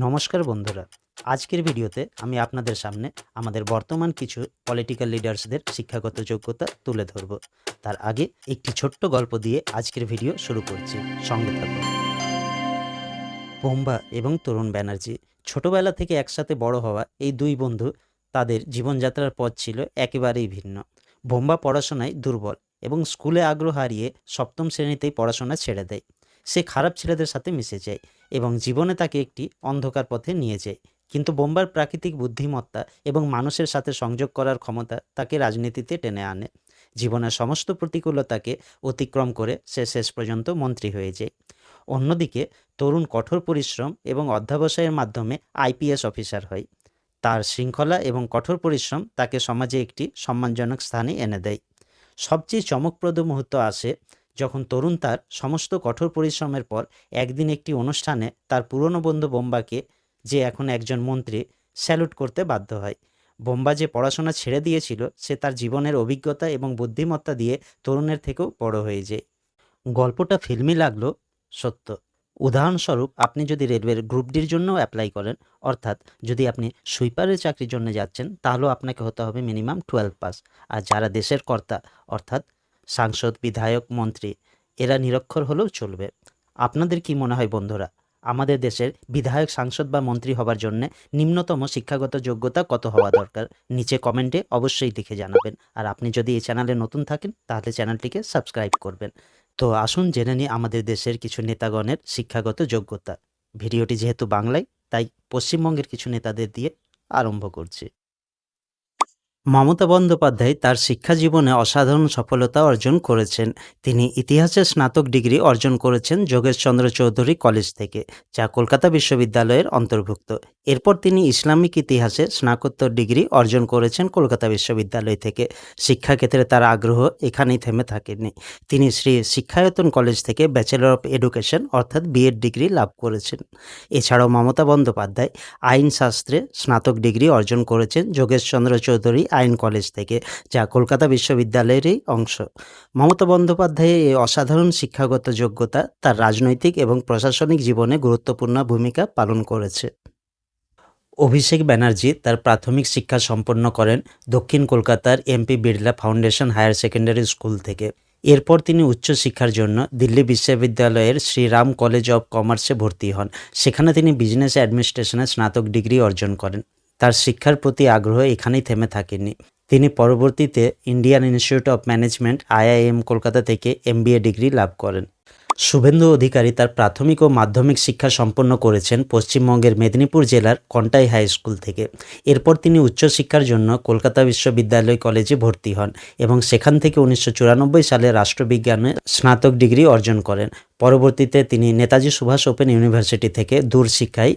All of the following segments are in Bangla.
নমস্কার বন্ধুরা, আজকের ভিডিওতে আমি আপনাদের সামনে আমাদের বর্তমান কিছু পলিটিক্যাল লিডার্সদের শিক্ষাগত যোগ্যতা তুলে ধরব। তার আগে একটি ছোট্ট গল্প দিয়ে আজকের ভিডিও শুরু করছি, সঙ্গে থাকুন। বোম্বা এবং তরুণ ব্যানার্জি ছোটবেলা থেকে একসাথে বড় হওয়া এই দুই বন্ধু, তাদের জীবনযাত্রার পথ ছিল একেবারেই ভিন্ন। বোম্বা পড়াশোনায় দুর্বল এবং স্কুলে আগ্রহ হারিয়ে সপ্তম শ্রেণীতেই পড়াশোনা ছেড়ে দেয়। সে খারাপ ছেলেদের সাথে মিশে যায় এবং জীবনে তাকে একটি অন্ধকার পথে নিয়ে যায়। কিন্তু বোম্বার প্রাকৃতিক বুদ্ধিমত্তা এবং মানুষের সাথে সংযোগ করার ক্ষমতা তাকে রাজনীতিতে টেনে আনে। জীবনের সমস্ত প্রতিকূলতাকে অতিক্রম করে সে শেষ পর্যন্ত মন্ত্রী হয়ে যায়। অন্যদিকে তরুণ কঠোর পরিশ্রম এবং অধ্যবসায়ের মাধ্যমে আইপিএস অফিসার হয়। তার শৃঙ্খলা এবং কঠোর পরিশ্রম তাকে সমাজে একটি সম্মানজনক স্থানে এনে দেয়। সবচেয়ে চমকপ্রদ মুহূর্ত আসে যখন তরুণ তার সমস্ত কঠোর পরিশ্রমের পর একদিন একটি অনুষ্ঠানে তার পুরনো বন্ধু বোম্বাকে, যে এখন একজন মন্ত্রী, স্যালুট করতে বাধ্য হয়। বোম্বা যে পড়াশোনা ছেড়ে দিয়েছিল, সে তার জীবনের অভিজ্ঞতা এবং বুদ্ধিমত্তা দিয়ে তরুণের থেকেও বড় হয়ে যায়। গল্পটা ফিল্মি লাগলো সত্য। উদাহরণস্বরূপ, আপনি যদি রেলওয়ের গ্রুপ ডির জন্য অ্যাপ্লাই করেন, অর্থাৎ যদি আপনি সুইপারের চাকরির জন্য যাচ্ছেন, তাহলেও আপনাকে হতে হবে মিনিমাম 12 পাস। আর যারা দেশের কর্তা, অর্থাৎ সাংসদ, বিধায়ক, মন্ত্রী, এরা নিরক্ষর হলেও চলবে। আপনাদের কি মনে হয় বন্ধুরা, আমাদের দেশের বিধায়ক, সাংসদ বা মন্ত্রী হবার জন্য নিম্নতম শিক্ষাগত যোগ্যতা কত হওয়া দরকার? নিচে কমেন্টে অবশ্যই লিখে জানাবেন। আর আপনি যদি এই চ্যানেলে নতুন থাকেন, তাহলে চ্যানেলটিকে সাবস্ক্রাইব করবেন। তো আসুন জেনে নিই আমাদের দেশের কিছু নেতাগণের শিক্ষাগত যোগ্যতা। ভিডিওটি যেহেতু বাংলায়, তাই পশ্চিমবঙ্গের কিছু নেতাদের দিয়ে আরম্ভ করছি। মমতা বন্দ্যোপাধ্যায় তার শিক্ষা জীবনে অসাধারণ সফলতা অর্জন করেছেন। তিনি ইতিহাসে স্নাতক ডিগ্রি অর্জন করেছেন যোগেশচন্দ্র চৌধুরী কলেজ থেকে, যা কলকাতা বিশ্ববিদ্যালয়ের অন্তর্ভুক্ত। এরপর তিনি ইসলামিক ইতিহাসে স্নাতকোত্তর ডিগ্রি অর্জন করেছেন কলকাতা বিশ্ববিদ্যালয় থেকে। শিক্ষাক্ষেত্রে তার আগ্রহ এখানেই থেমে থাকেনি। তিনি শ্রী শিক্ষায়তন কলেজ থেকে ব্যাচেলর অফ এডুকেশন অর্থাৎ বিএড ডিগ্রি লাভ করেছেন। এছাড়াও মমতা বন্দ্যোপাধ্যায় আইনশাস্ত্রে স্নাতক ডিগ্রি অর্জন করেছেন যোগেশচন্দ্র চৌধুরী আইন কলেজ থেকে, যা কলকাতা বিশ্ববিদ্যালয়েরই অংশ। মমতা বন্দ্যোপাধ্যায়ের এই অসাধারণ শিক্ষাগত যোগ্যতা তার রাজনৈতিক এবং প্রশাসনিক জীবনে গুরুত্বপূর্ণ ভূমিকা পালন করেছে। অভিষেক ব্যানার্জি তার প্রাথমিক শিক্ষা সম্পন্ন করেন দক্ষিণ কলকাতার M P Birla foundation higher secondary school থেকে। এরপর তিনি উচ্চশিক্ষার জন্য দিল্লি বিশ্ববিদ্যালয়ের শ্রীরাম কলেজ অব কমার্সে ভর্তি হন। সেখানে তিনি বিজনেস অ্যাডমিনিস্ট্রেশনে স্নাতক ডিগ্রি অর্জন করেন। তার শিক্ষার প্রতি আগ্রহ এখানেই থেমে থাকেনি। তিনি পরবর্তীতে Indian institute of management IIM Kolkata থেকে MBA ডিগ্রি লাভ করেন। শুভেন্দু অধিকারী তার প্রাথমিক ও মাধ্যমিক শিক্ষা সম্পন্ন করেছেন পশ্চিমবঙ্গের মেদিনীপুর জেলার কন্টাই হাই স্কুল থেকে। এরপর তিনি উচ্চশিক্ষার জন্য কলকাতা বিশ্ববিদ্যালয় কলেজে ভর্তি হন এবং সেখান থেকে 1994 সালে রাষ্ট্রবিজ্ঞানে স্নাতক ডিগ্রি অর্জন করেন। পরবর্তীতে তিনি নেতাজি সুভাষ ওপেন ইউনিভার্সিটি থেকে দূরশিক্ষায়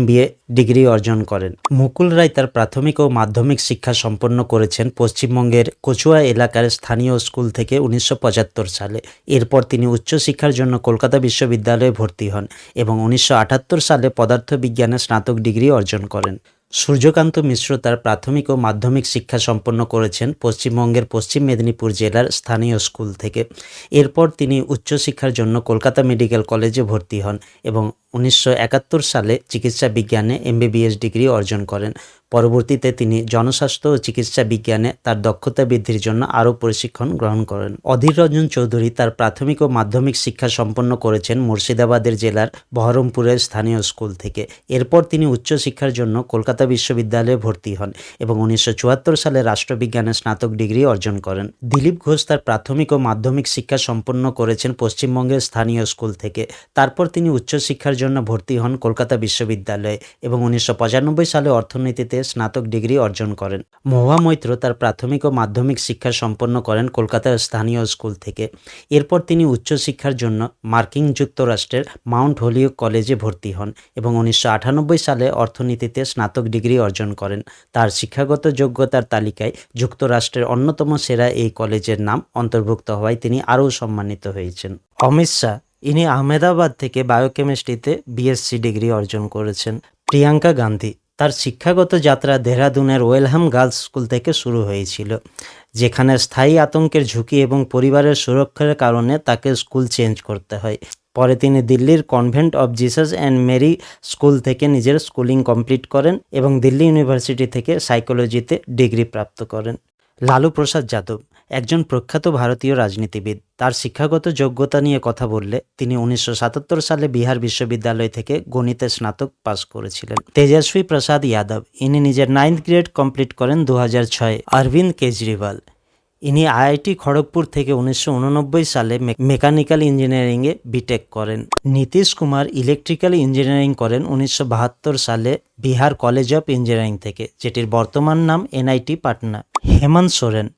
MBA ডিগ্রি অর্জন করেন। মুকুল রায় তার প্রাথমিক ও মাধ্যমিক শিক্ষা সম্পন্ন করেছেন পশ্চিমবঙ্গের কচুয়া এলাকার স্থানীয় স্কুল থেকে 1975 সালে। এরপর তিনি উচ্চশিক্ষার জন্য কলকাতা বিশ্ববিদ্যালয়ে ভর্তি হন এবং 1978 সালে পদার্থবিজ্ঞানে স্নাতক ডিগ্রি অর্জন করেন। সূর্যকান্ত মিশ্র তার প্রাথমিক ও মাধ্যমিক শিক্ষা সম্পন্ন করেছেন পশ্চিমবঙ্গের পশ্চিম মেদিনীপুর জেলার স্থানীয় স্কুল থেকে। এরপর তিনি উচ্চশিক্ষার জন্য কলকাতা মেডিকেল কলেজে ভর্তি হন এবং 1971 সালে চিকিৎসা বিজ্ঞানে MBBS ডিগ্রি অর্জন করেন। পরবর্তীতে তিনি জনস্বাস্থ্য ও চিকিৎসা বিজ্ঞানে তার দক্ষতা বৃদ্ধির জন্য আরও প্রশিক্ষণ গ্রহণ করেন। অধীর রঞ্জন চৌধুরী তার প্রাথমিক ও মাধ্যমিক শিক্ষা সম্পন্ন করেছেন মুর্শিদাবাদের জেলার বহরমপুরের স্থানীয় স্কুল থেকে। এরপর তিনি উচ্চশিক্ষার জন্য কলকাতা বিশ্ববিদ্যালয়ে ভর্তি হন এবং 1974 সালে রাষ্ট্রবিজ্ঞানে স্নাতক ডিগ্রি অর্জন করেন। দিলীপ ঘোষ তার প্রাথমিক ও মাধ্যমিক শিক্ষা সম্পন্ন করেছেন পশ্চিমবঙ্গের স্থানীয় স্কুল থেকে। তারপর তিনি উচ্চশিক্ষার জন্য ভর্তি হন কলকাতা বিশ্ববিদ্যালয়ে এবং 1995 সালে অর্থনীতিতে স্নাতক ডিগ্রি অর্জন করেন। মহুয়া মৈত্র তার প্রাথমিক ও মাধ্যমিক শিক্ষা সম্পন্ন করেন কলকাতার স্থানীয় স্কুল থেকে। এরপর তিনি উচ্চশিক্ষার জন্য মার্কিন যুক্তরাষ্ট্রের মাউন্ট হোলিওক কলেজে ভর্তি হন এবং 1998 সালে অর্থনীতিতে স্নাতক ডিগ্রি অর্জন করেন। তার শিক্ষাগত যোগ্যতার তালিকায় যুক্তরাষ্ট্রের অন্যতম সেরা এই কলেজের নাম অন্তর্ভুক্ত হওয়ায় তিনি আরও সম্মানিত হয়েছেন। অমিত শাহ, ইনি আহমেদাবাদ থেকে বায়োকেমিস্ট্রিতে BSc ডিগ্রি অর্জন করেছেন। প্রিয়াঙ্কা গান্ধী তার শিক্ষাগত যাত্রা দেহরাদুনের ওয়েলহাম গার্লস স্কুল থেকে শুরু হয়েছিল, যেখানে স্থায়ী আতঙ্কের ঝুঁকি এবং পরিবারের সুরক্ষার কারণে তাকে স্কুল চেঞ্জ করতে হয়। পরে তিনি দিল্লির convent of Jesus and Mary school থেকে নিজের স্কুলিং কমপ্লিট করেন এবং দিল্লি ইউনিভার্সিটি থেকে সাইকোলজিতে ডিগ্রি প্রাপ্ত করেন। লালু প্রসাদ যাদব একজন প্রখ্যাত ভারতীয় রাজনীতিবিদ। তার শিক্ষাগত যোগ্যতা নিয়ে কথা বললে তিনি 1977 সালে বিহার বিশ্ববিদ্যালয় থেকে গণিতে স্নাতক পাশ করেছিলেন। তেজস্বী প্রসাদ যাদব, ইনি নিজের 9th গ্রেড কমপ্লিট করেন 2006। অরবিন্দ কেজরিওয়াল, ইনি আইআইটি খড়গপুর থেকে 1989 সালে মেকানিক্যাল ইঞ্জিনিয়ারিংয়ে বিটেক করেন। নীতিশ কুমার ইলেকট্রিক্যাল ইঞ্জিনিয়ারিং করেন 1972 সালে বিহার কলেজ অফ ইঞ্জিনিয়ারিং থেকে, যেটির বর্তমান নাম এনআইটি পাটনা। হেমন্ত সোরেন,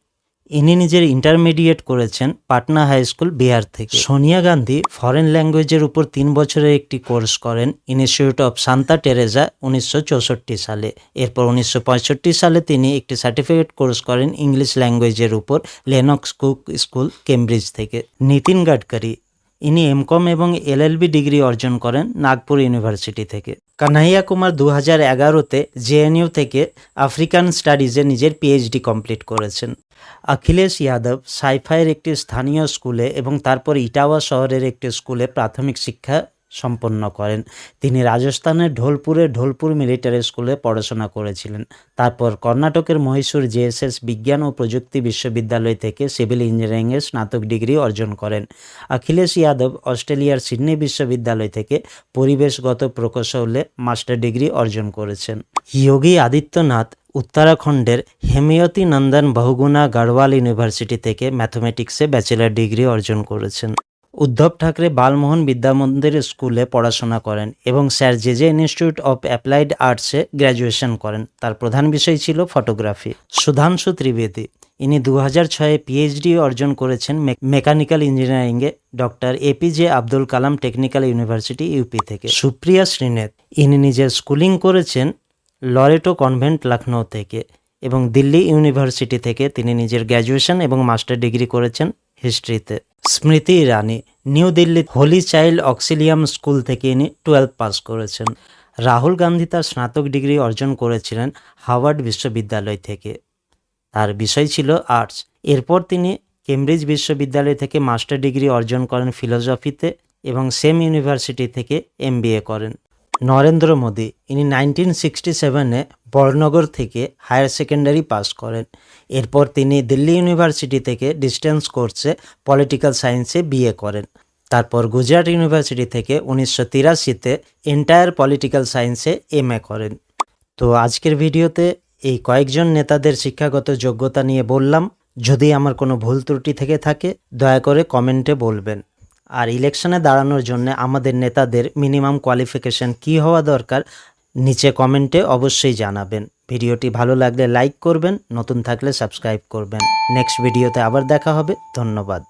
ইনি নিজের ইন্টারমিডিয়েট করেছেন পাটনা হাই স্কুল বিহার থেকে। সোনিয়া গান্ধী ফরেন ল্যাঙ্গুয়েজের উপর 3 বছরের একটি কোর্স করেন ইনস্টিটিউট অফ সান্তা টেরেজা 1964 সালে। এরপর 1965 সালে তিনি একটি সার্টিফিকেট কোর্স করেন ইংলিশ ল্যাঙ্গুয়েজের উপর লেনক্স কুক স্কুল কেমব্রিজ থেকে। নীতিন গাডকারি, ইনি এমকম এবং এলএলবি ডিগ্রি অর্জন করেন নাগপুর ইউনিভার্সিটি থেকে। কানাইয়া কুমার 2011-তে জেএনইউ থেকে আফ্রিকান স্টাডিজে নিজের পিএইচডি কমপ্লিট করেছেন। অখিলেশ যাদব সাইফাইয়ের একটি স্থানীয় স্কুলে এবং তারপর ইটাওয়া শহরের একটি স্কুলে প্রাথমিক শিক্ষা সম্পন্ন করেন। তিনি রাজস্থানের ঢোলপুর মিলিটারি স্কুলে পড়াশোনা করেছিলেন। তারপর কর্ণাটকের মহীশূর জেএসএস বিজ্ঞান ও প্রযুক্তি বিশ্ববিদ্যালয় থেকে সিভিল ইঞ্জিনিয়ারিংয়ে স্নাতক ডিগ্রি অর্জন করেন। অখিলেশ যাদব অস্ট্রেলিয়ার সিডনি বিশ্ববিদ্যালয় থেকে পরিবেশগত প্রকৌশলে মাস্টার ডিগ্রি অর্জন করেছেন। যোগী আদিত্যনাথ উত্তরাখণ্ডের হেময়তী নন্দন বহুগুণা গড়ওয়াল ইউনিভার্সিটি থেকে ম্যাথমেটিক্সে ব্যাচেলর ডিগ্রি অর্জন করেছেন। উদ্ধব ঠাকরে বালমোহন বিদ্যামন্দির স্কুলে পড়াশোনা করেন এবং sir J institute of applied আর্টসে গ্র্যাজুয়েশন করেন। তার প্রধান বিষয় ছিল ফটোগ্রাফি। সুধাংশু ত্রিবেদী, ইনি 2006-এ পিএইচডি অর্জন করেছেন মেকানিক্যাল ইঞ্জিনিয়ারিংয়ে doctor APJ Abdul Kalam technical university UP থেকে। সুপ্রিয়া শ্রীনেত, ইনি নিজের স্কুলিং করেছেন লরেটো কনভেন্ট লখনৌ থেকে এবং দিল্লি ইউনিভার্সিটি থেকে তিনি নিজের গ্র্যাজুয়েশন এবং মাস্টার ডিগ্রি করেছেন হিস্ট্রিতে। Smriti Irani, new Delhi holy child auxilium school থেকে ইনি 12 পাস করেছেন। রাহুল গান্ধী তার স্নাতক ডিগ্রি অর্জন করেছিলেন হার্ভার্ড বিশ্ববিদ্যালয় থেকে। তার বিষয় ছিল আর্টস। এরপর তিনি কেমব্রিজ বিশ্ববিদ্যালয় থেকে মাস্টার ডিগ্রি অর্জন করেন ফিলোসফিতে এবং সেম ইউনিভার্সিটি থেকে এমবিএ করেন। নরেন্দ্র মোদী, ইনি 1967-এ বড়নগর থেকে হায়ার সেকেন্ডারি পাস করেন। এরপর তিনি দিল্লি ইউনিভার্সিটি থেকে ডিস্টেন্স কোর্সে পলিটিক্যাল সায়েন্সে বিএ করেন। তারপর গুজরাট ইউনিভার্সিটি থেকে 1983-তে এন্টায়ার পলিটিক্যাল সায়েন্সে এমএ করেন। তো আজকের ভিডিওতে এই কয়েকজন নেতাদের শিক্ষাগত যোগ্যতা নিয়ে বললাম। যদি আমার কোনো ভুল ত্রুটি থেকে থাকে দয়া করে কমেন্টে বলবেন। আর ইলেকশনে দাঁড়ানোর জন্য আমাদের নেতাদের মিনিমাম কোয়ালিফিকেশন কী হওয়া দরকার নিচে কমেন্টে অবশ্যই জানাবেন। ভিডিওটি ভালো লাগলে লাইক করবেন, নতুন থাকলে সাবস্ক্রাইব করবেন। নেক্সট ভিডিওতে আবার দেখা হবে। ধন্যবাদ।